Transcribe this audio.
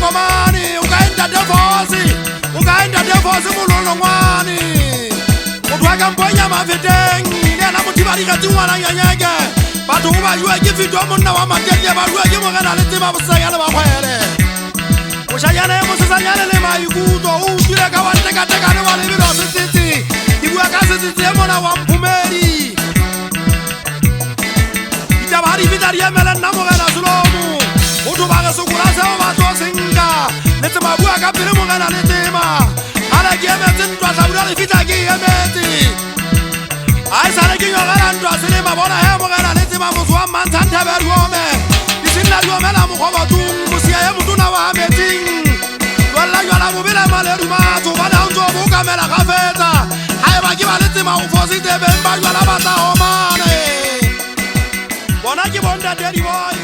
Omani, Ugainda Devosi, Ugainda Devosi Mulongwani. Uwaga mbonya maviteng, nena mutibari katiwana yanyaga. Batu uba yuwa jifitu amuna wa matete baruwa jimogana letima busayana bakwele. Ushayana musasanyana le mayuguto, ujire kawateka teka ne wale biro sisiti. Igwa kasisiti emona wa mpumeri. Itabari vitari emele namogana sulomu. Utubaga sukurase o bato singa. Letima buwa kapire mogana letima. Ala giemeti ntwa sabura lefita giemeti. Ai sale ginyogana ntwa sinima bona hemo gana letima muswa mantante beruome. Isinna ruome la mukhoba tungu musiya ye mutuna wa meting. Wala yala mubile maleru matu bana unjo buka mela kafeta. Ai bagiba letima ufosite bemba yala bata omane. Bona kibonda deri boy.